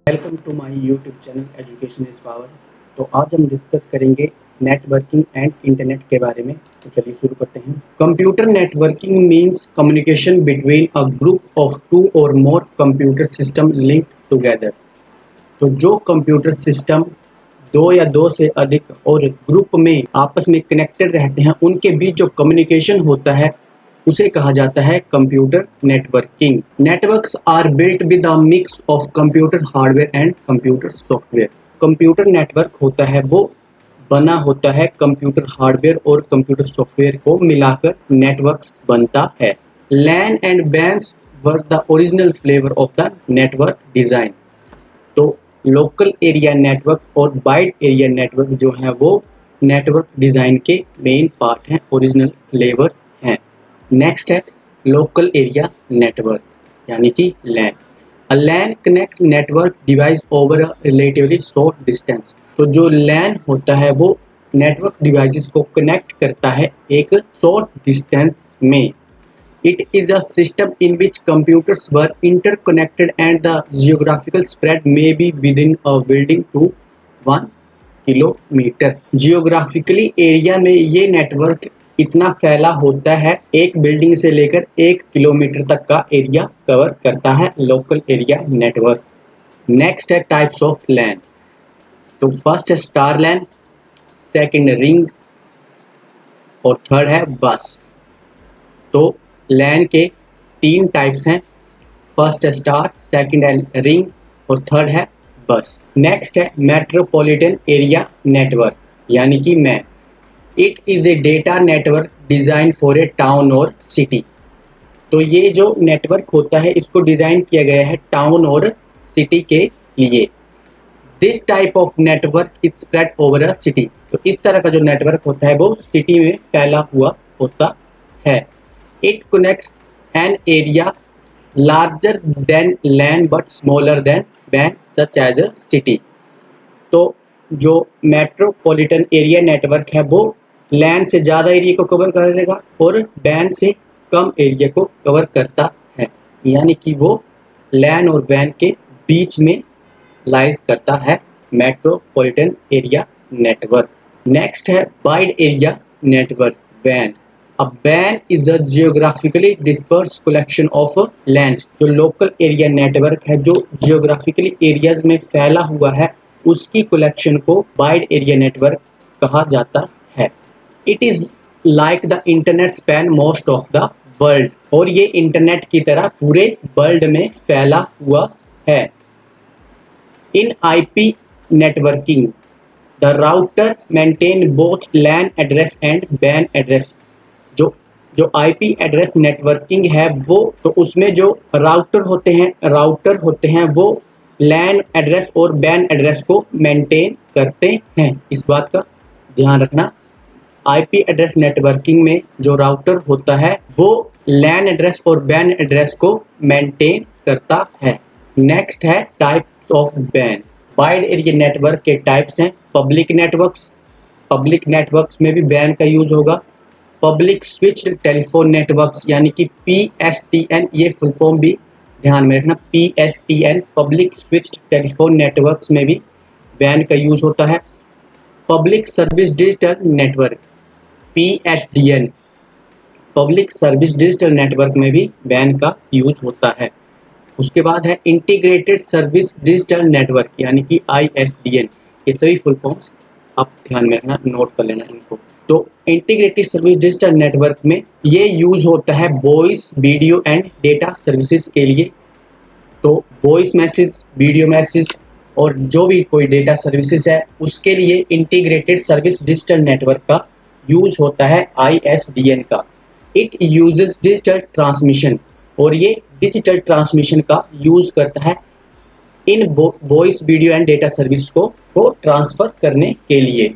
Welcome to my YouTube channel education is power. तो आज हम डिस्कस करेंगे नेटवर्किंग एंड इंटरनेट के बारे में। तो चलिए शुरू करते हैं। Computer networking means communication between a group of two और more computer system linked together. तो जो कंप्यूटर सिस्टम दो या दो से अधिक और ग्रुप में आपस में कनेक्टेड रहते हैं, उनके बीच जो कम्युनिकेशन होता है उसे कहा जाता है computer networking. Networks are built with a mix of computer hardware and computer software. Computer network होता है वो बना होता है कंप्यूटर हार्डवेयर और कंप्यूटर सॉफ्टवेयर को मिलाकर नेटवर्क्स बनता है। LAN and WANs were the original flavour of the network design. तो लोकल एरिया नेटवर्क और वाइड एरिया नेटवर्क जो है वो नेटवर्क डिज़ाइन के मेन पार्ट हैं, ओरिजिनल फ्लेवर हैं। नेक्स्ट है लोकल एरिया नेटवर्क यानी कि LAN. A LAN connect network device over a relatively short distance. तो जो लैन होता है वो नेटवर्क डिवाइसेस को कनेक्ट करता है एक शॉर्ट डिस्टेंस में। It is a system in which computers were interconnected and the geographical spread may be within a building to 1 kilometre. Geographically area में ये नेटवर्क इतना फैला होता है, एक बिल्डिंग से लेकर 1 किलोमीटर तक का एरिया कवर करता है लोकल एरिया नेटवर्क। नेक्स्ट है टाइप्स ऑफ लैन। तो फर्स्ट है स्टार लैन, सेकंड रिंग और थर्ड है बस। तो लैन के 3 टाइप्स हैं, फर्स्ट है स्टार, सेकंड है रिंग और थर्ड है बस। नेक्स्ट है मेट्रोपॉलिटन एरिया नेटवर्क यानी कि man. It is a data network design for a town और सिटी। तो ये जो नेटवर्क होता है इसको डिज़ाइन किया गया है टाउन और सिटी के लिए। This type of network is spread over a city. तो इस तरह का जो नेटवर्क होता है वो सिटी में फैला हुआ होता है। It connects an area larger than land but smaller than WAN such as a city। तो जो मेट्रोपॉलिटन एरिया नेटवर्क है वो लैंड से ज़्यादा एरिया को कवर करेगा और WAN से कम एरिया को कवर करता है, यानी कि वो लैंड और WAN के बीच में लाइज करता है मेट्रोपॉलिटन एरिया नेटवर्क। नेक्स्ट है wide area network WAN। A WAN is a geographically dispersed collection of lands। जो लोकल एरिया नेटवर्क है जो जियोग्राफिकली एरियाज में फैला हुआ है उसकी कलेक्शन को वाइड एरिया नेटवर्क कहा जाता है। It is like the internet span most of the world. और ये इंटरनेट की तरह पूरे वर्ल्ड में फैला हुआ है। In IP networking the router maintain both LAN address and WAN address. जो IP एड्रेस नेटवर्किंग है वो तो उसमें जो राउटर होते हैं वो लैन एड्रेस और WAN एड्रेस को मेंटेन करते हैं। इस बात का ध्यान रखना। IP एड्रेस नेटवर्किंग में जो राउटर होता है वो लैन एड्रेस और WAN एड्रेस को मेंटेन करता है। नेक्स्ट है types of WAN। Wide area network के टाइप्स हैं पब्लिक नेटवर्क्स। पब्लिक नेटवर्क्स में भी WAN का यूज होगा। पब्लिक स्विच्ड टेलीफोन नेटवर्क्स यानी कि PSTN, ये फुल फॉर्म भी ध्यान में रखना, PSTN public switched telephone networks में भी WAN का यूज होता है। Public service digital network PSDN, public service digital network में भी WAN का यूज होता है। उसके बाद है इंटीग्रेटेड सर्विस डिजिटल नेटवर्क यानी कि ISDN। ये सभी फुल फॉर्म्स आप ध्यान में रखना, नोट कर लेना इनको। तो इंटीग्रेटेड सर्विस डिजिटल नेटवर्क में ये यूज होता है voice, video and data services के लिए। तो वॉइस मैसेज, वीडियो मैसेज और जो भी कोई डेटा सर्विसेज है उसके लिए इंटीग्रेटेड सर्विस डिजिटल नेटवर्क का यूज होता है ISDN का। इट यूजेस डिजिटल ट्रांसमिशन, और ये डिजिटल ट्रांसमिशन का यूज करता है इन voice, video and data service को ट्रांसफर करने के लिए।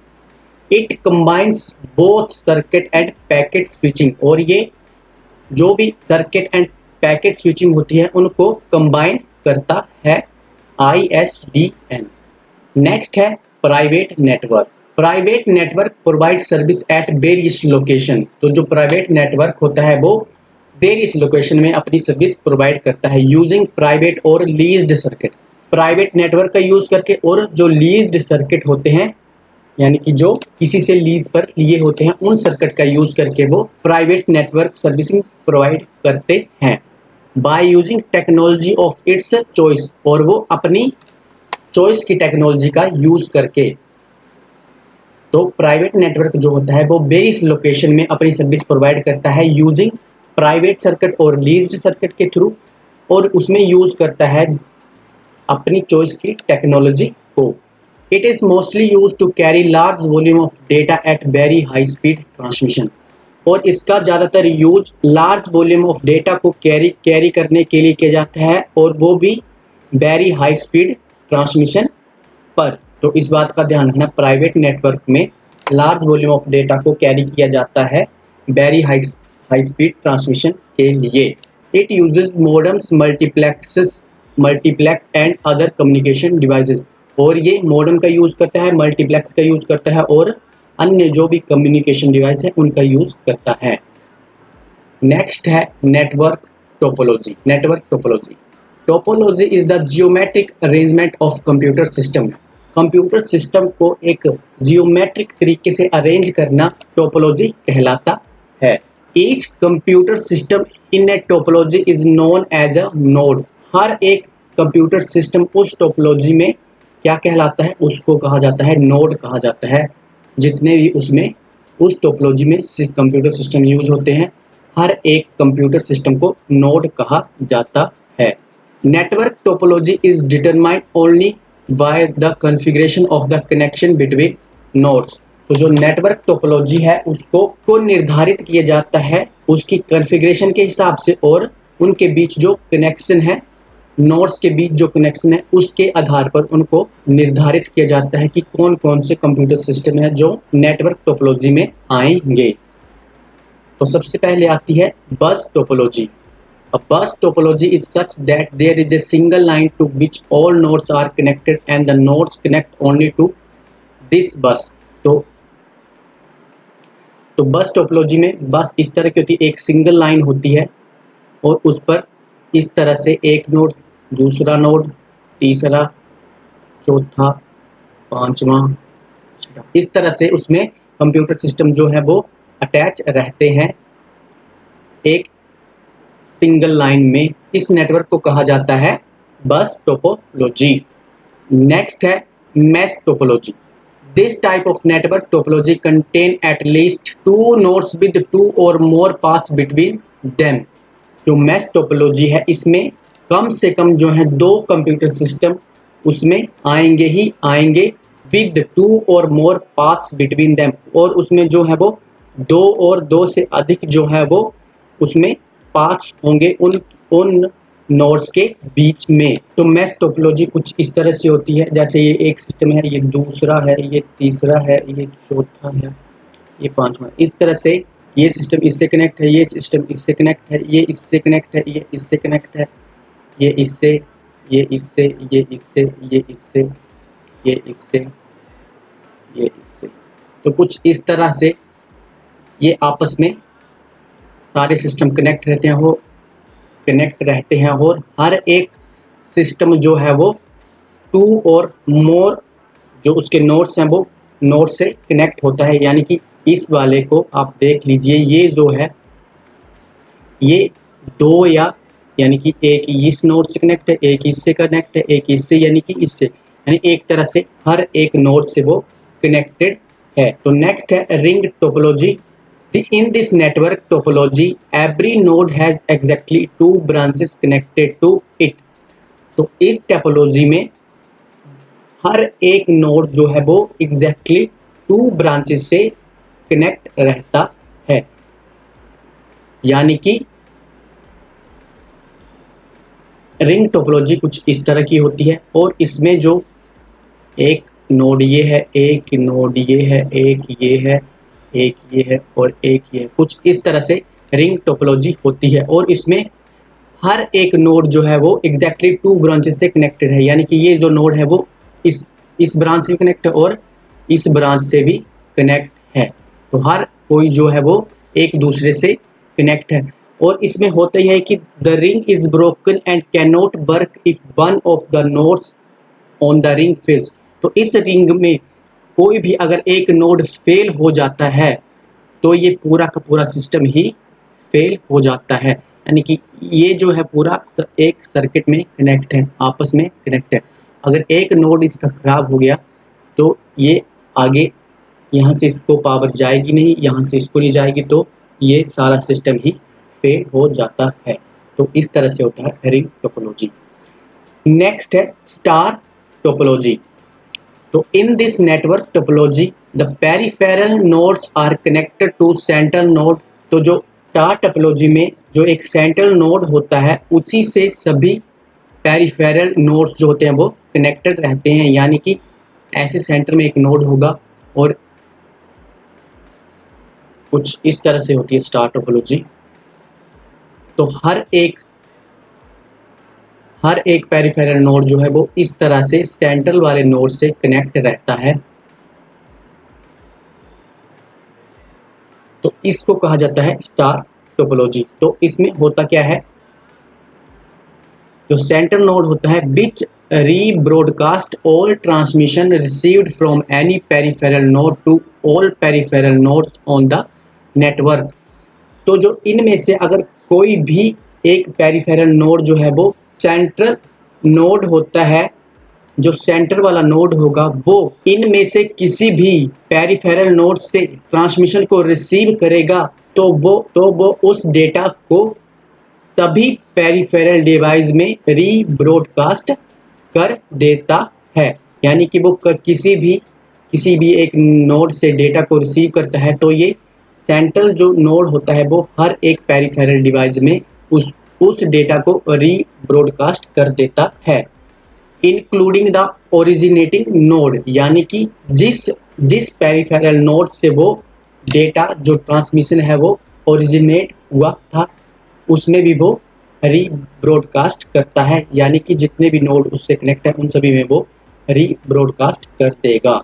It combines both circuit end packet switching, और ये जो भी सर्किट एंड पैकेट स्विचिंग होती है उनको कंबाइन करता है ISDN। नेक्स्ट है private network. Private network provide service at various location. तो जो प्राइवेट नेटवर्क होता है वो वेरियस लोकेशन में अपनी सर्विस प्रोवाइड करता है यूजिंग प्राइवेट और लीज्ड सर्किट। प्राइवेट नेटवर्क का यूज़ करके, और जो लीज्ड सर्किट होते हैं यानी कि जो किसी से लीज पर लिए होते हैं, उन सर्किट का यूज़ करके वो प्राइवेट नेटवर्क सर्विसिंग प्रोवाइड करते हैं by using technology of its choice, और वो अपनी चॉइस की टेक्नोलॉजी का यूज़ करके। तो प्राइवेट नेटवर्क जो होता है वो बेस लोकेशन में अपनी सर्विस प्रोवाइड करता है यूजिंग प्राइवेट सर्किट और लीज्ड सर्किट के थ्रू, और उसमें यूज़ करता है अपनी चॉइस की टेक्नोलॉजी को। It is mostly use to carry large volume of data at very high speed transmission, और इसका ज़्यादातर use large volume of data को कैरी करने के लिए किया जाता है, और वो भी वेरी हाई स्पीड ट्रांसमिशन पर। तो इस बात का ध्यान रखना, प्राइवेट नेटवर्क में लार्ज वॉल्यूम ऑफ डेटा को कैरी किया जाता है वेरी हाई स्पीड ट्रांसमिशन के लिए। It uses modems, multiplex and other communication devices, और ये मॉडेम का यूज़ करता है, मल्टीप्लेक्स का यूज़ करता है, और अन्य जो भी कम्युनिकेशन डिवाइस है उनका यूज़ करता है। नेक्स्ट है network topology. Topology is the geometric arrangement of computer system. Computer system को एक जियोमेट्रिक तरीके से अरेंज करना टोपोलॉजी कहलाता है। Each computer system in a topology is known as a node. हर एक कंप्यूटर सिस्टम उस टोपोलॉजी में क्या कहलाता है, उसको कहा जाता है नोड कहा जाता है। जितने भी उसमें उस टोपोलॉजी में कंप्यूटर सिस्टम यूज होते हैं, हर एक कंप्यूटर सिस्टम को नोड कहा जाता है। Network topology is determined only by the configuration of the connection between nodes. तो जो नेटवर्क टोपोलॉजी है उसको निर्धारित किया जाता है उसकी कॉन्फ़िगरेशन के हिसाब से, और उनके बीच जो कनेक्शन है, नोड्स के बीच जो कनेक्शन है उसके आधार पर उनको निर्धारित किया जाता है कि कौन कौन से कंप्यूटर सिस्टम है जो नेटवर्क टोपोलॉजी में आएंगे। तो सबसे पहले आती है बस topology. A bus topology is such that there is a single line to which all nodes are connected and the nodes connect only to this bus। तो बस टोपोलॉजी में बस इस तरह की होती है, एक सिंगल लाइन होती है और उस पर इस तरह से एक नोड, दूसरा नोड, तीसरा, चौथा, पांचवा, इस तरह से उसमें कंप्यूटर सिस्टम जो है वो अटैच रहते हैं एक सिंगल लाइन में। इस नेटवर्क को कहा जाता है बस टोपोलॉजी। नेक्स्ट है mesh topology. This type of network topology contain at least two nodes with two और मोर पाथ्स बिटवीन देम। जो मैश टोपोलॉजी है इसमें कम से कम जो है दो कंप्यूटर सिस्टम उसमें आएंगे ही आएंगे विद टू और मोर पाथ्स बिटवीन देम, और उसमें जो है वो दो और दो से अधिक जो है वो उसमें पाथ्स होंगे उन नोड्स के बीच में। तो मैश टोपोलॉजी कुछ इस तरह से होती है, जैसे ये एक सिस्टम है, ये दूसरा है, ये तीसरा है, ये चौथा है, ये पांचवा। इस तरह से ये सिस्टम इससे कनेक्ट है, ये सिस्टम इससे कनेक्ट है, ये इससे कनेक्ट है, ये इससे कनेक्ट है, ये इससे, ये इससे, ये इससे, ये इससे, ये इससे, ये इससे। तो कुछ इस तरह से ये आपस में सारे सिस्टम कनेक्ट रहते हैं और हर एक सिस्टम जो है वो टू और मोर जो उसके नोड्स हैं वो नोड से कनेक्ट होता है। यानी कि इस वाले को आप देख लीजिए, ये जो है ये दो यानी कि एक इस नोड से कनेक्ट है, एक इससे कनेक्ट है, एक इससे यानी कि इससे, यानी एक तरह से हर एक नोड से वो कनेक्टेड है। तो नेक्स्ट है ring topology. In this network topology, every node has exactly two branches connected to it। तो इस टोपोलॉजी में हर एक नोड जो है वो एग्जैक्टली टू ब्रांचेस से कनेक्ट रहता है। यानी कि रिंग टोपोलॉजी कुछ इस तरह की होती है, और इसमें जो एक नोड ये है, एक नोड ये है, एक ये है, एक ये है और एक ये है, कुछ इस तरह से रिंग टोपोलॉजी होती है। और इसमें हर एक नोड जो है वो एग्जैक्टली टू ब्रांचेस से कनेक्टेड है। यानी कि ये जो नोड है वो इस ब्रांच से कनेक्ट है और इस ब्रांच से भी कनेक्ट है। तो हर कोई जो है वो एक दूसरे से कनेक्ट है। और इसमें होता ही है कि the ring is broken and can not work if one of the nodes on the ring fails, तो इस रिंग में कोई भी अगर एक नोड फेल हो जाता है तो ये पूरा का पूरा सिस्टम ही फेल हो जाता है। यानी कि ये जो है पूरा एक सर्किट में कनेक्ट है, आपस में कनेक्ट है। अगर एक नोड इसका खराब हो गया तो ये आगे यहाँ से इसको पावर जाएगी नहीं, यहाँ से इसको नहीं जाएगी, तो ये सारा सिस्टम ही फेल हो जाता है। तो इस तरह से होता है रिंग टोपोलॉजी। नेक्स्ट है स्टार टोपोलॉजी। तो in this network topology the peripheral nodes are connected to central node. तो जो स्टार टोपोलॉजी में जो एक सेंट्रल नोड होता है उसी से सभी पेरिफेरल नोड्स जो होते हैं वो कनेक्टेड रहते हैं। यानी कि ऐसे सेंटर में एक नोड होगा और कुछ इस तरह से होती है स्टार टोपोलॉजी। तो हर एक पेरिफेरल नोड जो है वो इस तरह से सेंट्रल वाले नोड से कनेक्ट रहता है। तो इसको कहा जाता है स्टार टोपोलॉजी। तो इसमें होता क्या है, जो सेंट्रल नोड होता है which rebroadcast all transmission received from any peripheral node to all peripheral nodes on the network. तो जो इनमें से अगर कोई भी एक पेरिफेरल नोड जो है वो सेंट्रल नोड होता है, जो सेंटर वाला नोड होगा वो इनमें से किसी भी पेरिफेरल नोड से ट्रांसमिशन को रिसीव करेगा तो वो उस डेटा को सभी पेरिफेरल डिवाइस में रीब्रॉडकास्ट कर देता है। यानी कि वो किसी भी एक नोड से डेटा को रिसीव करता है तो ये सेंट्रल जो नोड होता है वो हर एक पेरिफेरल डिवाइस में उस डेटा को रीब्रॉडकास्ट कर देता है, इंक्लूडिंग द ओरिजिनेटिंग नोड। यानी कि जिस पेरिफेरल नोड से वो डेटा जो ट्रांसमिशन है वो ओरिजिनेट हुआ था उसमें भी वो रीब्रॉडकास्ट करता है। यानी कि जितने भी नोड उससे कनेक्ट है उन सभी में वो रीब्रॉडकास्ट कर देगा।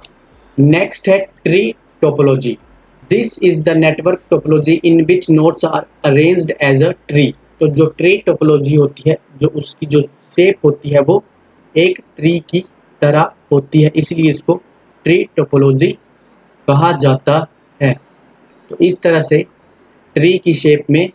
नेक्स्ट है tree topology. This is the network topology in which nodes are arranged as a tree. तो जो ट्री टोपोलॉजी होती है, जो उसकी जो शेप होती है वो एक ट्री की तरह होती है, इसलिए इसको ट्री टोपोलॉजी कहा जाता है। तो इस तरह से ट्री की शेप में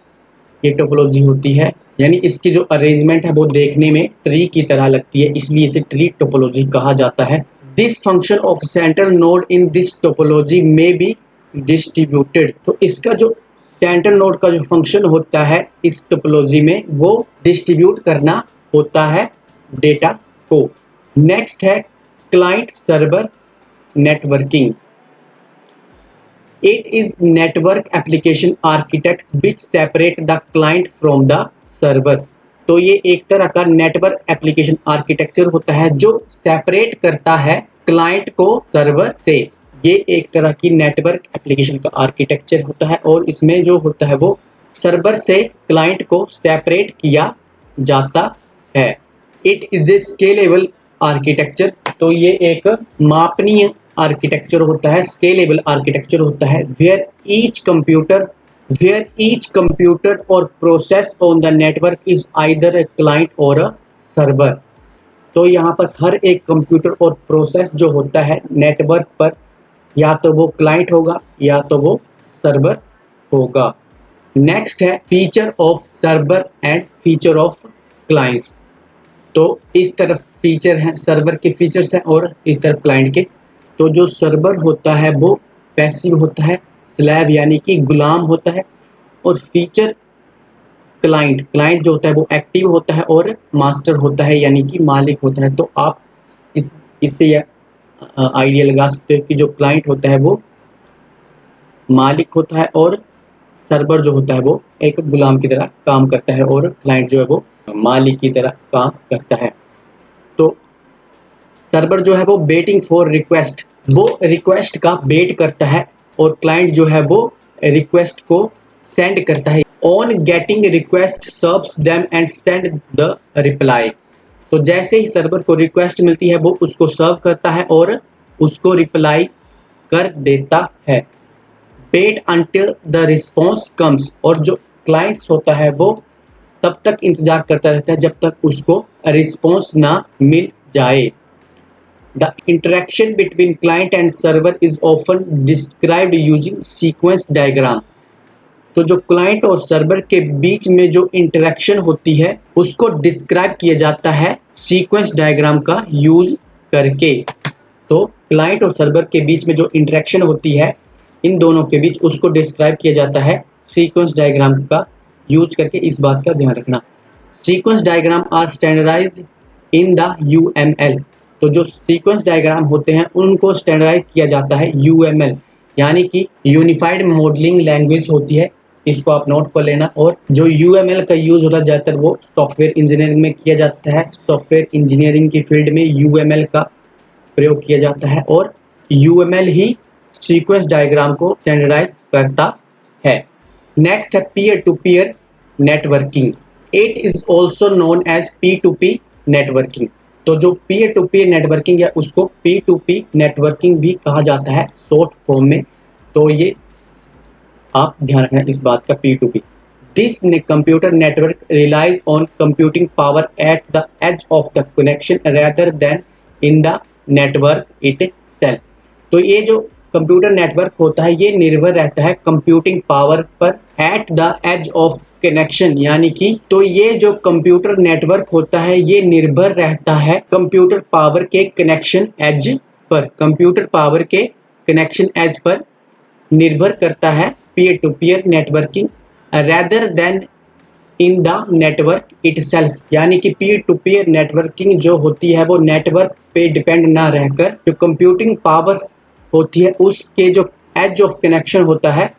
ये टोपोलॉजी होती है, यानी इसकी जो अरेंजमेंट है वो देखने में ट्री की तरह लगती है, इसलिए इसे ट्री टोपोलॉजी कहा जाता है। This function of central node in this topology में बी डिस्ट्रीब्यूटेड। तो इसका जो सेंट्रल नोड का जो फंक्शन होता है इस टोपोलॉजी में वो डिस्ट्रीब्यूट करना होता है डेटा को। नेक्स्ट है client server networking. It is network application architect which separate the client from the server. तो ये एक तरह का नेटवर्क एप्लीकेशन आर्किटेक्चर होता है जो सेपरेट करता है क्लाइंट को सर्वर से। ये एक तरह की नेटवर्क एप्लीकेशन का आर्किटेक्चर होता है और इसमें जो होता है वो सर्वर से क्लाइंट को सेपरेट किया जाता है। It is a scalable architecture. तो ये एक मापनीय आर्किटेक्चर होता है, स्केलेबल आर्किटेक्चर होता है। वेयर ईच कंप्यूटर और process on the network is either a client और अ सर्वर। तो यहाँ पर हर एक कंप्यूटर और प्रोसेस जो होता है नेटवर्क पर या तो वो क्लाइंट होगा या तो वो सर्वर होगा। नेक्स्ट है feature of server and feature of clients. तो इस तरफ फीचर हैं, सर्वर के फीचर्स हैं और इस तरफ क्लाइंट के। तो जो सर्वर होता है वो पैसिव होता है, स्लैब यानी कि गुलाम होता है, और फीचर क्लाइंट जो होता है वो एक्टिव होता है और मास्टर होता है यानी कि मालिक होता है। तो आप इससे यह आइडिया लगा सकते हो कि जो क्लाइंट होता है वो मालिक होता है और सर्वर जो होता है वो एक गुलाम की तरह काम करता है और क्लाइंट जो है वो मालिक की तरह काम करता है। तो सर्वर जो है वो वेटिंग फॉर रिक्वेस्ट, वो रिक्वेस्ट का वेट करता है और क्लाइंट जो है वो रिक्वेस्ट को सेंड करता है। On getting request serves them and send the reply. तो जैसे ही सर्वर को रिक्वेस्ट मिलती है वो उसको सर्व करता है और उसको रिप्लाई कर देता है। Wait until the response comes. और जो क्लाइंट्स होता है वो तब तक इंतजार करता रहता है जब तक उसको रिस्पॉन्स ना मिल जाए। The interaction between client and server is often described using sequence diagram. तो जो क्लाइंट और सर्वर के बीच में जो इंटरेक्शन होती है उसको डिस्क्राइब किया जाता है सीक्वेंस डायग्राम का यूज करके। तो क्लाइंट और सर्वर के बीच में जो इंटरेक्शन होती है इन दोनों के बीच उसको डिस्क्राइब किया जाता है सीक्वेंस डायग्राम का यूज करके। इस बात का ध्यान रखना। Sequence diagram are standardised in the UML. तो जो सीक्वेंस डायग्राम होते हैं उनको स्टैंडर्डाइज किया जाता है यूएमएल, यानी कि यूनिफाइड मॉडलिंग लैंग्वेज होती है। इसको आप नोट कर लेना। और जो यूएमएल का यूज होता है ज़्यादातर वो सॉफ्टवेयर इंजीनियरिंग में किया जाता है। सॉफ्टवेयर इंजीनियरिंग की फील्ड में यूएमएल का प्रयोग किया जाता है और यूएमएल ही सीक्वेंस डायग्राम को स्टैंडर्डाइज करता है। नेक्स्ट है peer to peer networking. It is also known as P2P networking. तो जो पीयर टू पीयर नेटवर्किंग है उसको P2P नेटवर्किंग भी कहा जाता है शॉर्ट फॉर्म में। तो ये आप ध्यान रखना इस बात का P2P। This computer network relies on computing power at the edge of the connection rather than in the network itself. तो ये जो कंप्यूटर नेटवर्क होता है ये निर्भर रहता है कंप्यूटिंग पावर पर at the edge of connection, यानी कि तो ये जो कंप्यूटर नेटवर्क होता है ये निर्भर रहता है कंप्यूटर पावर के कनेक्शन एज पर। कंप्यूटर पावर के कनेक्शन एज पर निर्भर करता है peer to peer networking rather than in the network itself. यानी कि पीयर टू पीयर नेटवर्किंग जो होती है वो नेटवर्क पे डिपेंड ना रहकर जो कंप्यूटिंग पावर होती है उसके जो एज ऑफ कनेक्शन होता है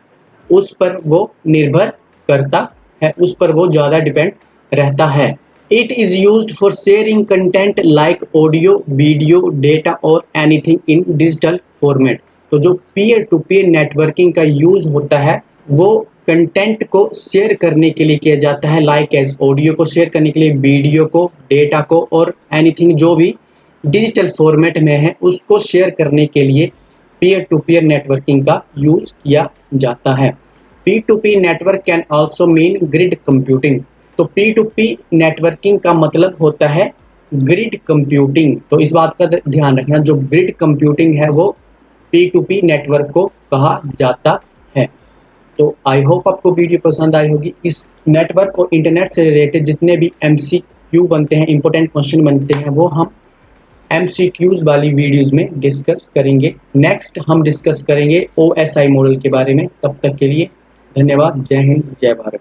उस पर वो निर्भर करता है, उस पर वो ज़्यादा डिपेंड रहता है। It is used for sharing content like audio, video, data और एनीथिंग इन डिजिटल फॉर्मेट। तो जो पीयर टू पीयर नेटवर्किंग का यूज़ होता है वो कंटेंट को शेयर करने के लिए किया जाता है, लाइक एज ऑडियो को शेयर करने के लिए, वीडियो को, डेटा को और एनीथिंग जो भी डिजिटल फॉर्मेट में है उसको शेयर करने के लिए पीयर टू पीयर नेटवर्किंग का यूज़ किया जाता है। P2P network can also mean grid computing. तो P2P नेटवर्किंग का मतलब होता है ग्रिड कंप्यूटिंग। तो इस बात का ध्यान रखना, जो ग्रिड कंप्यूटिंग है वो P2P नेटवर्क को कहा जाता है। तो आई होप आपको वीडियो पसंद आई होगी। इस नेटवर्क और इंटरनेट से रिलेटेड जितने भी MCQ बनते हैं, इंपॉर्टेंट क्वेश्चन बनते हैं, वो हम MCQs वाली वीडियोस में डिस्कस करेंगे। नेक्स्ट हम डिस्कस करेंगे OSI मॉडल के बारे में। तब तक के लिए धन्यवाद। जय हिंद, जय भारत।